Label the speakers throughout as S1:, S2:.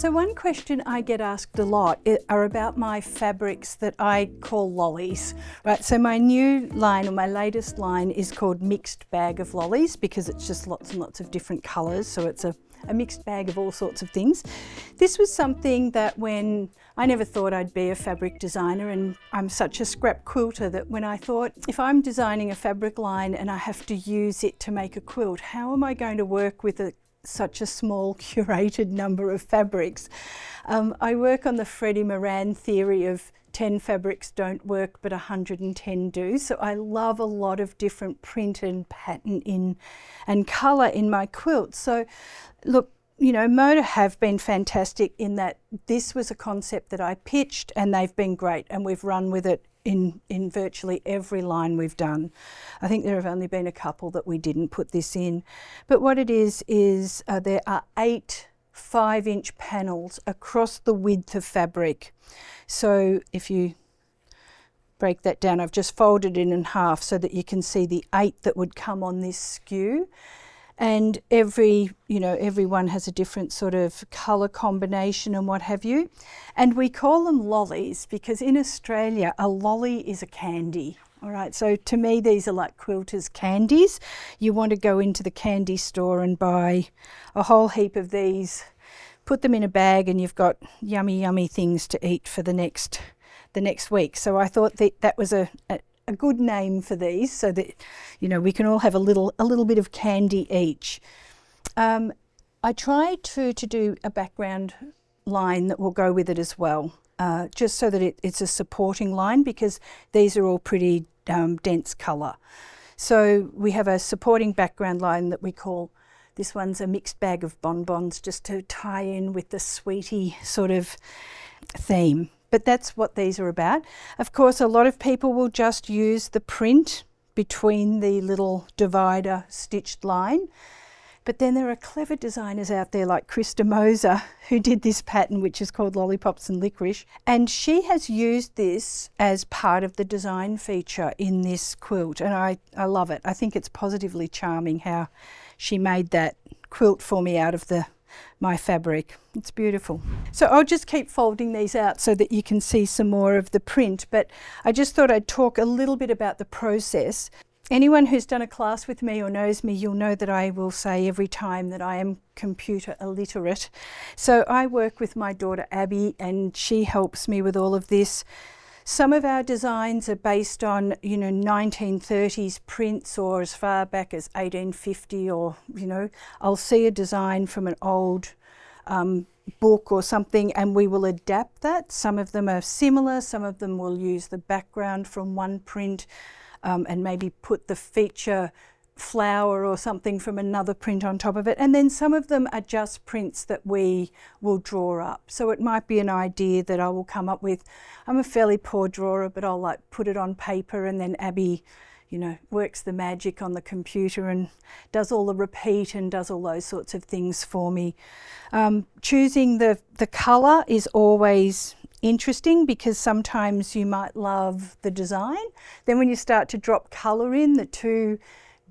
S1: So one question I get asked a lot are about my fabrics that I call lollies. Right, so my new line, or my latest line, is called Mixed Bag of Lollies because it's just lots and lots of different colours, so it's a mixed bag of all sorts of things. This was something that when I never thought I'd be a fabric designer, and I'm such a scrap quilter that when I thought, if I'm designing a fabric line and I have to use it to make a quilt, how am I going to work with such a small curated number of fabrics? I work on the Freddie Moran theory of 10 fabrics don't work but 110 do. So I love a lot of different print and pattern and colour in my quilts. So look, you know, Moda have been fantastic in that this was a concept that I pitched and they've been great, and we've run with it in virtually every line we've done. I think there have only been a couple that we didn't put this in. But what it is there are 8 5-inch panels across the width of fabric. So if you break that down, I've just folded it in half so that you can see the 8 that would come on this skew. And every one has a different sort of colour combination and what have you. And we call them lollies because in Australia a lolly is a candy. All right, so to me these are like quilters' candies. You want to go into the candy store and buy a whole heap of these, put them in a bag, and you've got yummy, yummy things to eat for the next week. So I thought that was a good name for these, so that we can all have a little bit of candy each. I tried to do a background line that will go with it as well, just so that it's a supporting line, because these are all pretty dense colour. So we have a supporting background line that we call, this one's a mixed bag of bonbons, just to tie in with the sweetie sort of theme. But that's what these are about. Of course, a lot of people will just use the print between the little divider stitched line. But then there are clever designers out there like Krista Moser, who did this pattern, which is called Lollipops and Licorice. And she has used this as part of the design feature in this quilt. And I love it. I think it's positively charming how she made that quilt for me out of my fabric. It's beautiful. So I'll just keep folding these out so that you can see some more of the print, but I just thought I'd talk a little bit about the process. Anyone who's done a class with me or knows me, you'll know that I will say every time that I am computer illiterate. So I work with my daughter Abby, and she helps me with all of this. Some of our designs are based on, 1930s prints, or as far back as 1850, or, I'll see a design from an old book or something and we will adapt that. Some of them are similar, some of them will use the background from one print and maybe put the feature flower or something from another print on top of it, and then some of them are just prints that we will draw up. So it might be an idea that I will come up with. I'm a fairly poor drawer, but I'll put it on paper, and then Abby works the magic on the computer and does all the repeat and does all those sorts of things for me. Choosing the colour is always interesting, because sometimes you might love the design, then when you start to drop colour in, the two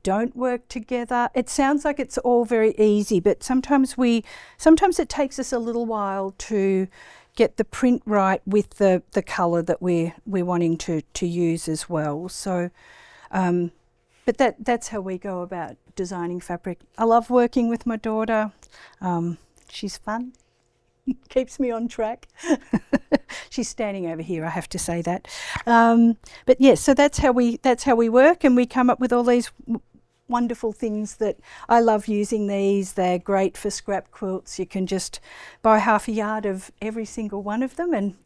S1: don't work together. It sounds like it's all very easy, but sometimes it takes us a little while to get the print right with the colour that we're wanting to use as well. So, but that's how we go about designing fabric. I love working with my daughter. She's fun. Keeps me on track. She's standing over here, I have to say that. But yes, so that's how we work, and we come up with all these wonderful things that I love using these. They're great for scrap quilts. You can just buy half a yard of every single one of them and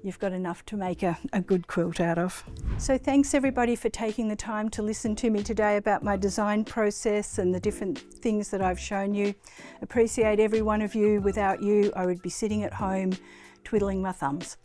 S1: you've got enough to make a good quilt out of. So thanks everybody for taking the time to listen to me today about my design process and the different things that I've shown you. Appreciate every one of you. Without you, I would be sitting at home twiddling my thumbs.